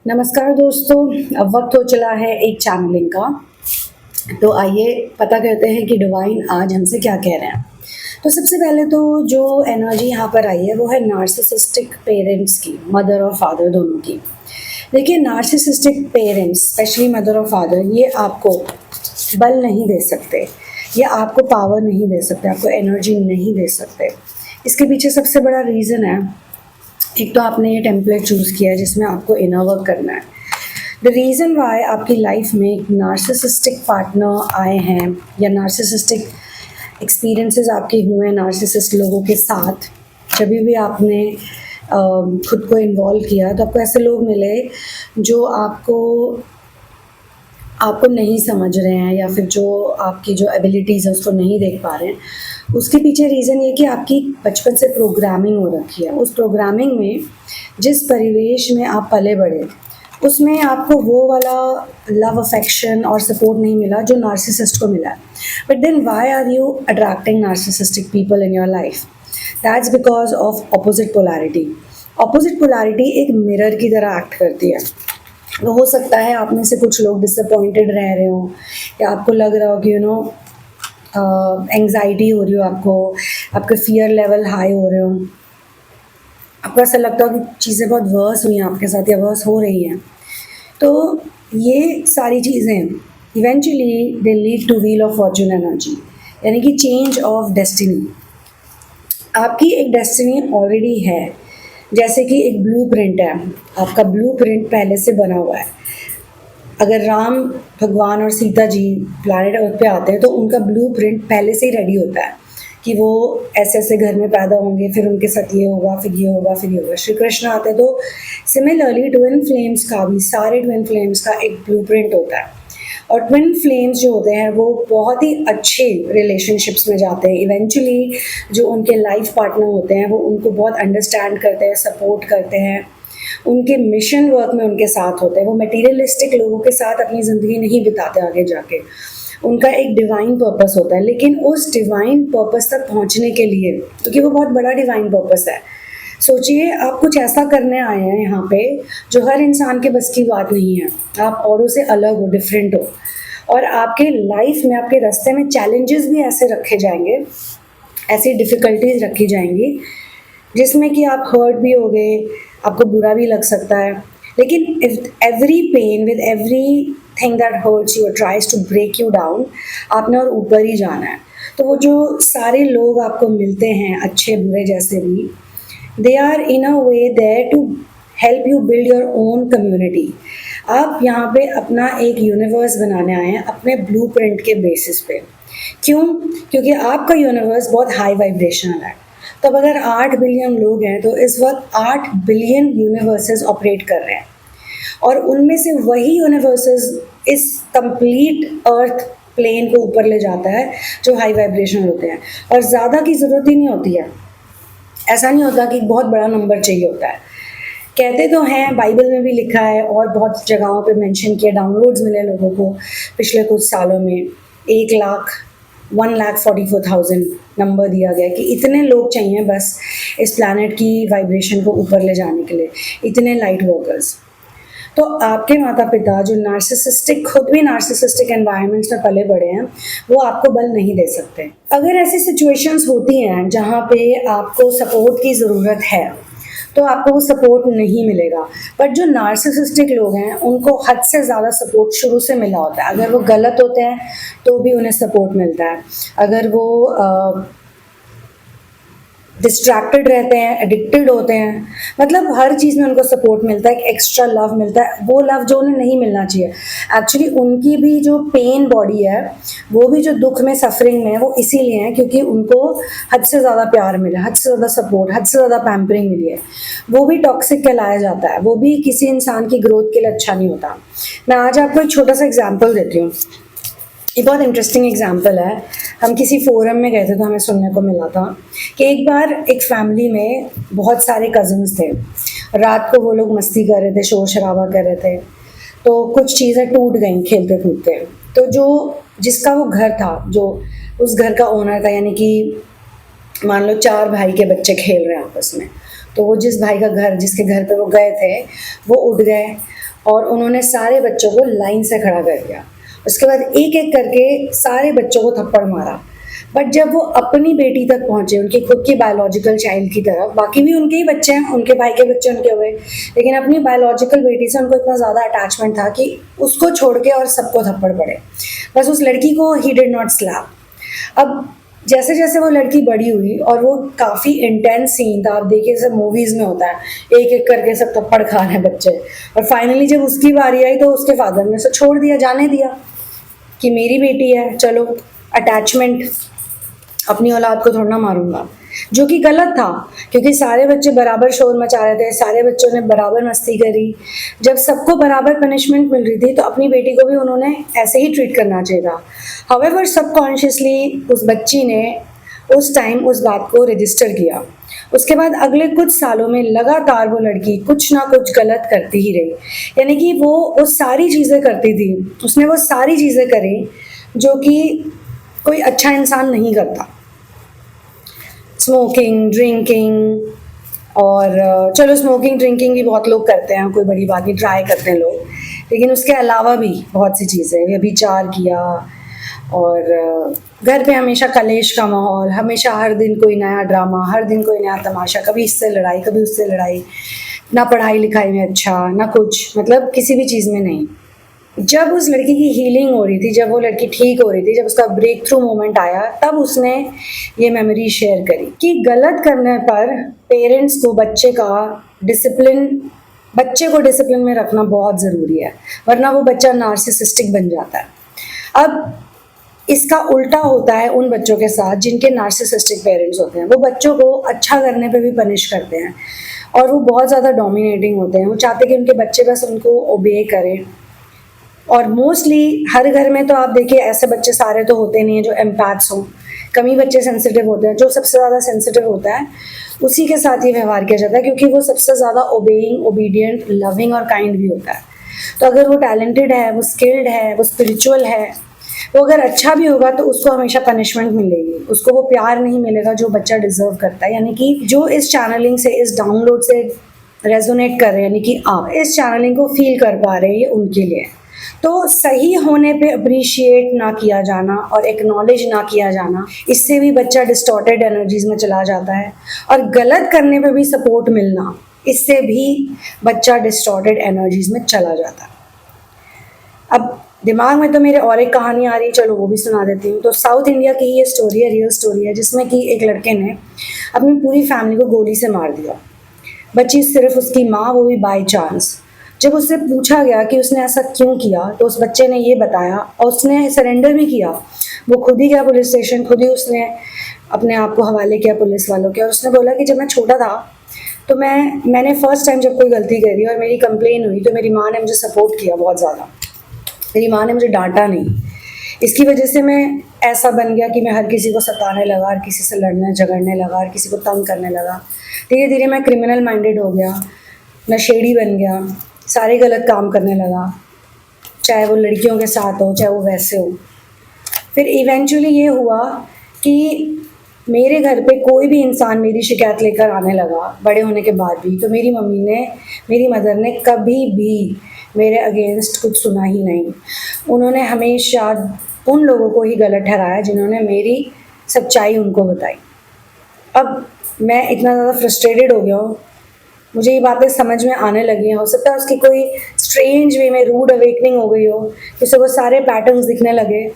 नमस्कार दोस्तों। अब वक्त हो चला है एक चैनलिंग का। तो आइए पता करते हैं कि डिवाइन आज हमसे क्या कह रहे हैं। तो सबसे पहले तो जो एनर्जी यहाँ पर आई है वो है नार्सिसिस्टिक पेरेंट्स की, मदर और फादर दोनों की। देखिए, नार्सिसिस्टिक पेरेंट्स स्पेशली मदर और फादर ये आपको बल नहीं दे सकते, ये आपको पावर नहीं दे सकते, आपको एनर्जी नहीं दे सकते। इसके पीछे सबसे बड़ा रीज़न है, एक तो आपने ये टेम्पलेट चूज़ किया है जिसमें आपको इनर वर्क करना है। द रीज़न वाई आपकी लाइफ में एक नार्सिसिस्टिक पार्टनर आए हैं या नार्सिसिस्टिक एक्सपीरियंसेस आपके हुए हैं नार्सिसिस्ट लोगों के साथ, जब भी आपने खुद को इन्वॉल्व किया तो आपको ऐसे लोग मिले जो आपको नहीं समझ रहे हैं या फिर जो आपकी जो एबिलिटीज़ है उसको नहीं देख पा रहे हैं। उसके पीछे रीज़न ये कि आपकी बचपन से प्रोग्रामिंग हो रखी है। उस प्रोग्रामिंग में जिस परिवेश में आप पले बढ़े उसमें आपको वो वाला लव अफेक्शन और सपोर्ट नहीं मिला जो नार्सिसिस्ट को मिला। But then why are you attracting narcissistic people in your life? That's because of opposite polarity. Opposite polarity एक मिरर की तरह एक्ट करती है। तो हो सकता है आप में से कुछ लोग डिसअपॉइंटेड रह रहे हो या आपको लग रहा हो कि एंग्जाइटी हो रही हो, आपके फियर लेवल हाई हो रहे हो, आपको ऐसा लगता हो कि चीज़ें बहुत वर्स हुई हैं आपके साथ या वर्स हो रही हैं। तो ये सारी चीज़ें eventually they lead two wheel of Fortune energy, यानी कि चेंज ऑफ डेस्टिनी। आपकी एक डेस्टिनी ऑलरेडी है, जैसे कि एक ब्लूप्रिंट है, आपका ब्लूप्रिंट पहले से बना हुआ है। अगर राम भगवान और सीता जी प्लैनेट अर्थ पे आते हैं तो उनका ब्लूप्रिंट पहले से ही रेडी होता है कि वो ऐसे ऐसे घर में पैदा होंगे, फिर उनके साथ ये होगा, फिर ये होगा, फिर ये होगा। श्री कृष्ण आते हैं तो सिमिलरली ट्विन फ्लेम्स का भी, सारे ट्विन फ्लेम्स का एक ब्लूप्रिंट होता है। और ट्विन फ्लेम्स जो होते हैं वो बहुत ही अच्छे रिलेशनशिप्स में जाते हैं। इवेंचुअली जो उनके लाइफ पार्टनर होते हैं वो उनको बहुत अंडरस्टैंड करते हैं, सपोर्ट करते हैं, उनके मिशन वर्क में उनके साथ होते हैं। वो मटेरियलिस्टिक लोगों के साथ अपनी ज़िंदगी नहीं बिताते आगे जाके, उनका एक डिवाइन पर्पस होता है। लेकिन उस डिवाइन पर्पस तक पहुंचने के लिए, क्योंकि वो बहुत बड़ा डिवाइन पर्पस है, सोचिए आप कुछ ऐसा करने आए हैं यहाँ पे जो हर इंसान के बस की बात नहीं है। आप औरों से अलग हो, डिफरेंट हो, और आपके लाइफ में, आपके रास्ते में चैलेंजेस भी ऐसे रखे जाएंगे, ऐसी डिफ़िकल्टीज रखी जाएंगी जिसमें कि आप हर्ट भी होगे, आपको बुरा भी लग सकता है। लेकिन every pain with every thing that hurts you tries to break you down, आपने और ऊपर ही जाना है। तो वो जो सारे लोग आपको मिलते हैं, अच्छे बुरे जैसे भी, they are in a way there to help you build your own community। आप यहाँ पे अपना एक यूनिवर्स बनाने आए हैं अपने ब्लूप्रिंट के बेसिस पे। क्यों? क्योंकि आपका यूनिवर्स बहुत हाई वाइब्रेशनल है। तब अगर 8 बिलियन लोग हैं तो इस वक्त 8 बिलियन यूनिवर्सेस ऑपरेट कर रहे हैं, और उनमें से वही यूनिवर्सेस इस कंप्लीट अर्थ प्लेन को ऊपर ले जाता है जो हाई वाइब्रेशनल होते हैं। और ज़्यादा की ज़रूरत ही नहीं होती है, ऐसा नहीं होता कि बहुत बड़ा नंबर चाहिए होता है। कहते तो हैं, बाइबल में भी लिखा है और बहुत जगहों पे मेंशन किया, डाउनलोड्स मिले लोगों को पिछले कुछ सालों में 1,44,000 नंबर दिया गया कि इतने लोग चाहिए बस इस प्लैनेट की वाइब्रेशन को ऊपर ले जाने के लिए, इतने लाइट वर्कर्स। तो आपके माता पिता जो नार्सिसिस्टिक, खुद भी नार्सिसिस्टिक एनवायरनमेंट्स में पले बड़े हैं, वो आपको बल नहीं दे सकते। अगर ऐसी सिचुएशंस होती हैं जहाँ पे आपको सपोर्ट की ज़रूरत है तो आपको वो सपोर्ट नहीं मिलेगा। बट जो नार्सिसिस्टिक लोग हैं उनको हद से ज़्यादा सपोर्ट शुरू से मिला होता है। अगर वो गलत होते हैं तो भी उन्हें सपोर्ट मिलता है, अगर वो डिस्ट्रैक्टेड रहते हैं, एडिक्टेड होते हैं, मतलब हर चीज़ में उनको सपोर्ट मिलता है, एक एक्स्ट्रा लव मिलता है, वो लव जो उन्हें नहीं मिलना चाहिए। एक्चुअली उनकी भी जो पेन बॉडी है, वो भी जो दुख में, सफरिंग में है, वो इसीलिए है क्योंकि उनको हद से ज़्यादा प्यार मिला, हद से ज़्यादा सपोर्ट, हद से ज़्यादा पैम्परिंग मिली है। वो भी टॉक्सिक कहलाया जाता है, वो भी किसी इंसान की ग्रोथ के लिए अच्छा नहीं होता। मैं आज आपको एक छोटा सा एग्जाम्पल देती हूँ। ये बहुत इंटरेस्टिंग एग्जाम्पल है। हम किसी फोरम में गए थे तो हमें सुनने को मिला था कि एक बार एक फैमिली में बहुत सारे कज़न्स थे। रात को वो लोग मस्ती कर रहे थे, शोर शराबा कर रहे थे, तो कुछ चीज़ें टूट गईं खेलते कूदते। तो जो जिसका वो घर था, जो उस घर का ओनर था, यानी कि मान लो 4 भाई के बच्चे खेल रहे हैं आपस में, तो वो जिस भाई का घर, जिसके घर पे वो गए थे, वो उठ गए और उन्होंने सारे बच्चों को लाइन से खड़ा कर दिया। उसके बाद एक एक करके सारे बच्चों को थप्पड़ मारा। बट जब वो अपनी बेटी तक पहुंचे, उनकी खुद की बायोलॉजिकल चाइल्ड की तरफ, बाकी भी उनके ही बच्चे हैं, उनके भाई के बच्चे उनके हुए, लेकिन अपनी बायोलॉजिकल बेटी से उनको इतना ज़्यादा अटैचमेंट था कि उसको छोड़ के और सबको थप्पड़ पड़े। बस उस लड़की को ही डिड नॉट स्लैप। अब जैसे जैसे वो लड़की बड़ी हुई, और वो काफ़ी इंटेंस सीन था, आप देखिए जैसे मूवीज़ में होता है, एक एक करके सब थप्पड़ खा रहे हैं बच्चे, और फाइनली जब उसकी बारी आई तो उसके फादर ने उसे छोड़ दिया, जाने दिया कि मेरी बेटी है, चलो अटैचमेंट, अपनी औलाद को थोड़ा ना मारूंगा, जो कि गलत था क्योंकि सारे बच्चे बराबर शोर मचा रहे थे, सारे बच्चों ने बराबर मस्ती करी। जब सबको बराबर पनिशमेंट मिल रही थी तो अपनी बेटी को भी उन्होंने ऐसे ही ट्रीट करना चाहिए था। हाउएवर सबकॉन्शियसली उस बच्ची ने उस टाइम उस बात को रजिस्टर किया। उसके बाद अगले कुछ सालों में लगातार वो लड़की कुछ ना कुछ गलत करती ही रही, यानी कि वो सारी चीज़ें करती थी, उसने वो सारी चीज़ें करी जो कि कोई अच्छा इंसान नहीं करता। स्मोकिंग, ड्रिंकिंग, और चलो स्मोकिंग ड्रिंकिंग भी बहुत लोग करते हैं, कोई बड़ी बात नहीं, ट्राई करते हैं लोग, लेकिन उसके अलावा भी बहुत सी चीज़ें, व्यभिचार किया, और घर पे हमेशा कलेश का माहौल, हमेशा हर दिन कोई नया ड्रामा, हर दिन कोई नया तमाशा, कभी इससे लड़ाई कभी उससे लड़ाई, ना पढ़ाई लिखाई में अच्छा ना कुछ, मतलब किसी भी चीज़ में नहीं। जब उस लड़की की हीलिंग हो रही थी, जब वो लड़की ठीक हो रही थी, जब उसका ब्रेक थ्रू मोमेंट आया, तब उसने ये मेमोरी शेयर करी कि गलत करने पर पेरेंट्स को बच्चे को डिसिप्लिन में रखना बहुत ज़रूरी है, वरना वो बच्चा नार्सिसिस्टिक बन जाता है। अब इसका उल्टा होता है उन बच्चों के साथ जिनके नार्सिसिस्टिक पेरेंट्स होते हैं। वो बच्चों को अच्छा करने पे भी पनिश करते हैं, और वो बहुत ज़्यादा डोमिनेटिंग होते हैं। वो चाहते कि उनके बच्चे बस उनको ओबे करें, और मोस्टली हर घर में तो आप देखिए ऐसे बच्चे सारे तो होते नहीं हैं जो एम्पैथ्स हों, कम ही बच्चे सेंसिटिव होते हैं। जो सबसे ज़्यादा सेंसिटिव होता है उसी के साथ ही व्यवहार किया जाता है, क्योंकि वो सबसे ज़्यादा ओबेइंग, ओबीडियंट, लविंग और काइंड भी होता है। तो अगर वो टैलेंटेड है, वो स्किल्ड है, वो स्पिरिचुअल है, वो अगर अच्छा भी होगा तो उसको हमेशा पनिशमेंट मिलेगी, उसको वो प्यार नहीं मिलेगा जो बच्चा डिजर्व करता है। यानी कि जो इस चैनलिंग से, इस डाउनलोड से रेजोनेट कर रहे हैं, यानी कि आप इस चैनलिंग को फील कर पा रहे हैं, ये उनके लिए। तो सही होने पे अप्रिशिएट ना किया जाना और एक्नॉलेज ना किया जाना, इससे भी बच्चा डिस्टॉर्टेड एनर्जीज में चला जाता है, और गलत करने पे भी सपोर्ट मिलना, इससे भी बच्चा डिस्टॉर्टेड एनर्जीज में चला जाता है। अब दिमाग में तो मेरे और एक कहानी आ रही है, चलो वो भी सुना देती हूँ। तो साउथ इंडिया की ये स्टोरी है, रियल स्टोरी है, जिसमें कि एक लड़के ने अपनी पूरी फैमिली को गोली से मार दिया, बची सिर्फ उसकी माँ, वो भी बाय चांस। जब उससे पूछा गया कि उसने ऐसा क्यों किया, तो उस बच्चे ने ये बताया, और उसने सरेंडर भी किया। वो खुद ही गया पुलिस स्टेशन, खुद ही उसने अपने आप को हवाले किया पुलिस वालों के, और उसने बोला कि जब मैं छोटा था तो मैंने फर्स्ट टाइम जब कोई गलती करी और मेरी कंप्लेन हुई, तो मेरी माँ ने मुझे सपोर्ट किया बहुत ज़्यादा, मेरी माँ ने मुझे डांटा नहीं। इसकी वजह से मैं ऐसा बन गया कि मैं हर किसी को सताने लगा, हर किसी से लड़ने झगड़ने लगा, हर किसी को तंग करने लगा। धीरे धीरे मैं क्रिमिनल माइंडेड हो गया, नशेड़ी बन गया, सारे गलत काम करने लगा, चाहे वो लड़कियों के साथ हो, चाहे वो वैसे हो। फिर इवेंचुअली ये हुआ कि मेरे घर पे कोई भी इंसान मेरी शिकायत लेकर आने लगा, बड़े होने के बाद भी, तो मेरी मदर ने कभी भी मेरे अगेंस्ट कुछ सुना ही नहीं। उन्होंने हमेशा उन लोगों को ही गलत ठहराया जिन्होंने मेरी सच्चाई उनको बताई। अब मैं इतना ज़्यादा फ्रस्ट्रेटेड हो गया हूँ, मुझे ये बातें समझ में आने लगी हैं। हो सकता है उसकी कोई स्ट्रेंज वे में रूड अवेकनिंग हो गई हो, कि उसे वो सारे पैटर्न्स दिखने लगे,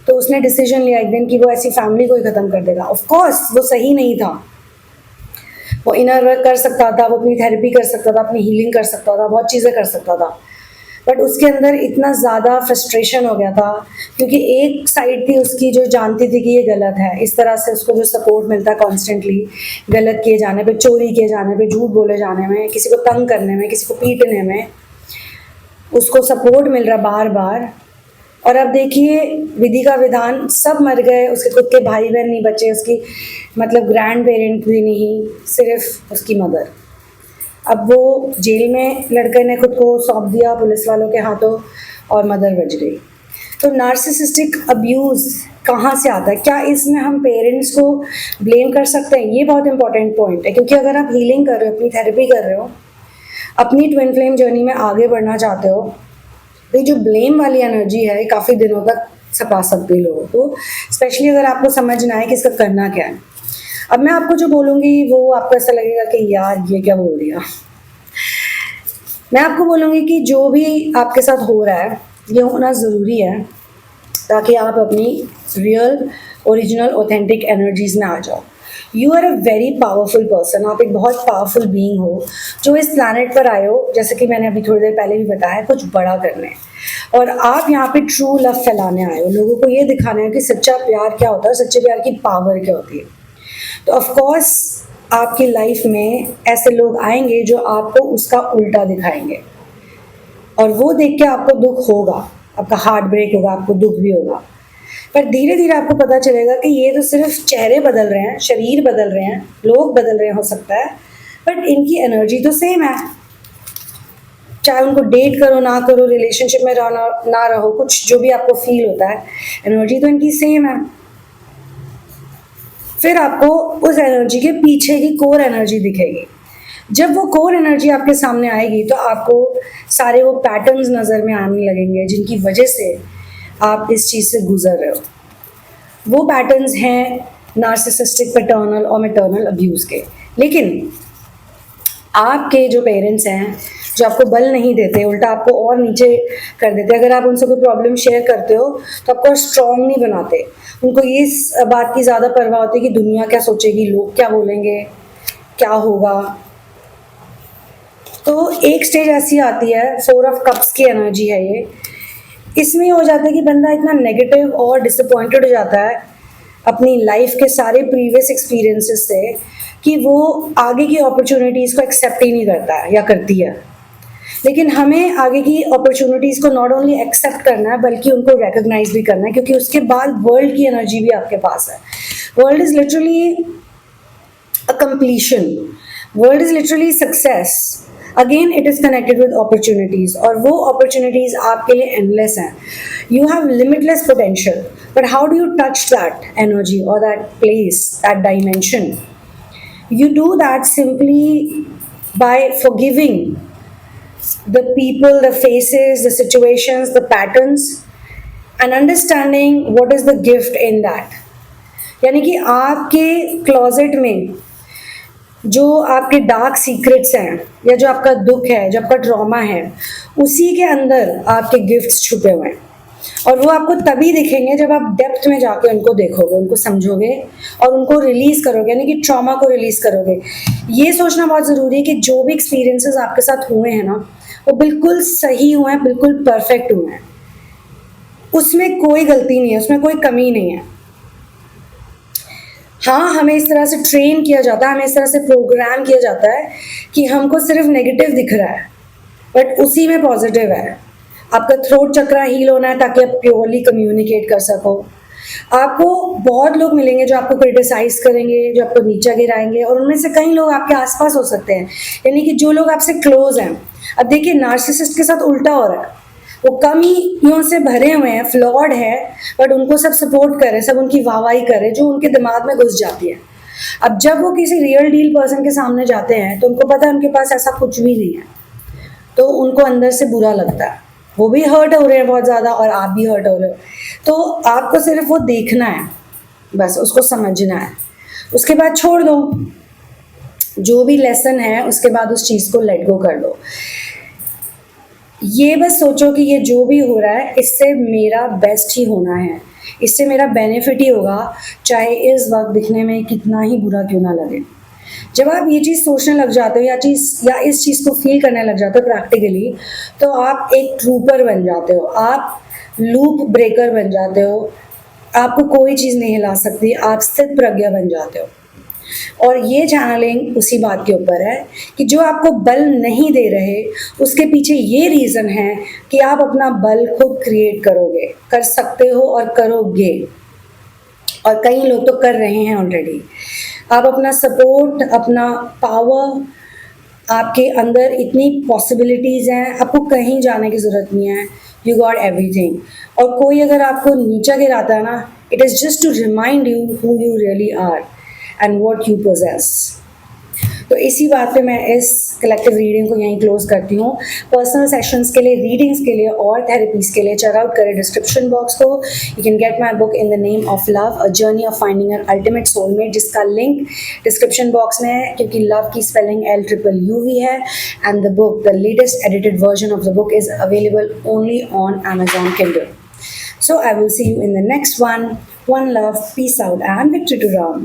तो उसने डिसीजन लिया एक दिन कि वो ऐसी फैमिली को ही ख़त्म कर देगा। ऑफ कोर्स वो सही नहीं था, वो इनर वर्क कर सकता था, वो अपनी थेरेपी कर सकता था, अपनी हीलिंग कर सकता था, बहुत चीज़ें कर सकता था, बट उसके अंदर इतना ज़्यादा फ्रस्ट्रेशन हो गया था, क्योंकि एक साइड थी उसकी जो जानती थी कि ये गलत है। इस तरह से उसको जो सपोर्ट मिलता है कॉन्स्टेंटली, गलत किए जाने पे, चोरी किए जाने पे, झूठ बोले जाने में, किसी को तंग करने में, किसी को पीटने में, उसको सपोर्ट मिल रहा बार बार। और अब देखिए विधि का विधान, सब मर गए, उसके खुद के भाई बहन नहीं बचे, उसकी मतलब ग्रैंड पेरेंट भी नहीं, सिर्फ उसकी मदर। अब वो जेल में लड़के ने खुद को सौंप दिया पुलिस वालों के हाथों, और मदर बच गई। तो नार्सिसिस्टिक अब्यूज़ कहाँ से आता है? क्या इसमें हम पेरेंट्स को ब्लेम कर सकते हैं? ये बहुत इंपॉर्टेंट पॉइंट है, क्योंकि अगर आप हीलिंग कर रहे हो, अपनी थेरेपी कर रहे हो, अपनी ट्विन फ्लेम जर्नी में आगे बढ़ना चाहते हो, तो ये जो ब्लेम वाली एनर्जी है, ये काफ़ी दिनों तक सता सकती है लोगों को, स्पेशली अगर आपको समझ ना आए कि इसका करना क्या है। अब मैं आपको जो बोलूँगी वो आपको ऐसा लगेगा कि यार ये क्या बोल दिया। मैं आपको बोलूँगी कि जो भी आपके साथ हो रहा है ये होना ज़रूरी है, ताकि आप अपनी रियल ओरिजिनल ऑथेंटिक एनर्जीज में आ जाओ। You are a very powerful person, आप एक बहुत पावरफुल बीइंग हो जो इस प्लानट पर आए हो, जैसे कि मैंने अभी थोड़ी देर पहले भी बताया, कुछ बड़ा करने। और आप यहाँ पे ट्रू लव फैलाने आए हो, लोगों को ये दिखाना है कि सच्चा प्यार क्या होता है, सच्चे प्यार की पावर क्या होती है। तो ऑफकोर्स आपकी लाइफ में ऐसे लोग आएंगे जो आपको उसका उल्टा दिखाएंगे, और वो देख के आपको दुख होगा, आपका हार्ट ब्रेक होगा, आपको दुख भी होगा। पर धीरे धीरे आपको पता चलेगा कि ये तो सिर्फ चेहरे बदल रहे हैं, शरीर बदल रहे हैं, लोग बदल रहे हो सकता है, बट इनकी एनर्जी तो सेम है। चाहे उनको डेट करो ना करो, रिलेशनशिप में रहो ना रहो, कुछ जो भी आपको फील होता है, एनर्जी तो इनकी सेम है। फिर आपको उस एनर्जी के पीछे की कोर एनर्जी दिखेगी। जब वो कोर एनर्जी आपके सामने आएगी तो आपको सारे वो पैटर्न्स नज़र में आने लगेंगे जिनकी वजह से आप इस चीज़ से गुजर रहे हो। वो पैटर्न्स हैं नार्सिसिस्टिक, पैटर्नल और मैटरनल अब्यूज़ के। लेकिन आपके जो पेरेंट्स हैं, जो आपको बल नहीं देते, उल्टा आपको और नीचे कर देते, अगर आप उनसे कोई प्रॉब्लम शेयर करते हो तो आपको स्ट्रॉन्ग नहीं बनाते। उनको ये इस बात की ज़्यादा परवाह होती है कि दुनिया क्या सोचेगी, लोग क्या बोलेंगे, क्या होगा। तो एक स्टेज ऐसी आती है, 4 ऑफ कप्स की एनर्जी है ये, इसमें हो जाता है कि बंदा इतना नेगेटिव और डिसअपॉइंटेड हो जाता है अपनी लाइफ के सारे प्रीवियस एक्सपीरियंसेस से कि वो आगे की अपॉर्चुनिटीज़ को एक्सेप्ट ही नहीं करता है या करती है। लेकिन हमें आगे की अपॉर्चुनिटीज़ को नॉट ओनली एक्सेप्ट करना है बल्कि उनको रिकॉग्नाइज भी करना है, क्योंकि उसके बाद वर्ल्ड की एनर्जी भी आपके पास है। World is literally a completion, world is literally success. Again it is connected with opportunities, और वो अपॉर्चुनिटीज़ आपके लिए एंडलेस हैं। You have limitless potential, but how do you touch that energy और that place, that dimension? You do that simply by forgiving the people, the faces, the situations, the patterns, and understanding what is the gift in that. यानी कि आपके closet में जो आपके dark secrets हैं, या जो आपका दुख है, जो आपका ट्रॉमा है, उसी के अंदर आपके गिफ्ट्स छुपे हुए हैं। और वो आपको तभी दिखेंगे जब आप डेप्थ में जाके उनको देखोगे, उनको समझोगे और उनको रिलीज़ करोगे, यानी कि ट्रॉमा को रिलीज़ करोगे। ये सोचना बहुत ज़रूरी है कि जो भी एक्सपीरियंसेस आपके साथ हुए हैं ना, वो बिल्कुल सही हुए हैं, बिल्कुल परफेक्ट हुए हैं, उसमें कोई गलती नहीं है, उसमें कोई कमी नहीं है। हाँ, हमें इस तरह से ट्रेन किया जाता है, हमें इस तरह से प्रोग्राम किया जाता है कि हमको सिर्फ नेगेटिव दिख रहा है, बट उसी में पॉजिटिव है। आपका थ्रोट चक्रा हील होना है ताकि आप प्योरली कम्युनिकेट कर सको। आपको बहुत लोग मिलेंगे जो आपको क्रिटिसाइज करेंगे, जो आपको नीचा गिराएंगे, और उनमें से कई लोग आपके आसपास हो सकते हैं, यानी कि जो लोग आपसे क्लोज हैं। अब देखिए, नार्सिसिस्ट के साथ उल्टा हो रहा है, वो कमियों से भरे हुए हैं, फ्लॉड है, बट उनको सब सपोर्ट करे, सब उनकी वाहवाही करे, जो उनके दिमाग में घुस जाती है। अब जब वो किसी रियल डील पर्सन के सामने जाते हैं तो उनको पता है उनके पास ऐसा कुछ भी नहीं है, तो उनको अंदर से बुरा लगता है, वो भी हर्ट हो रहे हैं बहुत ज़्यादा और आप भी हर्ट हो रहे हो। तो आपको सिर्फ वो देखना है, बस उसको समझना है, उसके बाद छोड़ दो। जो भी लेसन है उसके बाद उस चीज़ को लेट गो कर दो। ये बस सोचो कि ये जो भी हो रहा है इससे मेरा बेस्ट ही होना है, इससे मेरा बेनिफिट ही होगा, चाहे इस वक्त दिखने में कितना ही बुरा क्यों ना लगे। जब आप ये चीज़ सोचने लग जाते हो या इस चीज़ को फील करने लग जाते हो प्रैक्टिकली, तो आप एक ट्रूपर बन जाते हो, आप लूप ब्रेकर बन जाते हो, आपको कोई चीज़ नहीं हिला सकती, आप स्थित प्रज्ञा बन जाते हो। और ये चैनलिंग उसी बात के ऊपर है कि जो आपको बल नहीं दे रहे उसके पीछे ये रीज़न है कि आप अपना बल खुद क्रिएट करोगे, कर सकते हो और करोगे, और कई लोग तो कर रहे हैं ऑलरेडी। आप अपना सपोर्ट, अपना पावर, आपके अंदर इतनी पॉसिबिलिटीज़ हैं, आपको कहीं जाने की ज़रूरत नहीं है, यू गॉट एवरीथिंग। और कोई अगर आपको नीचा गिराता है ना, it is just to remind you who you really are and what you possess. तो इसी बात पे मैं इस कलेक्टिव रीडिंग को यहीं क्लोज करती हूँ। पर्सनल सेशंस के लिए, रीडिंग्स के लिए और थेरेपीज के लिए चेक आउट करें डिस्क्रिप्शन बॉक्स को। You can get my book in the name of love, a journey of finding an ultimate soulmate, जिसका लिंक डिस्क्रिप्शन बॉक्स में है, क्योंकि लव की स्पेलिंग LUV है। And the book, the latest edited version of the book is available only on Amazon Kindle. So I will see you in the next one. One love, peace out, and victory to Ram.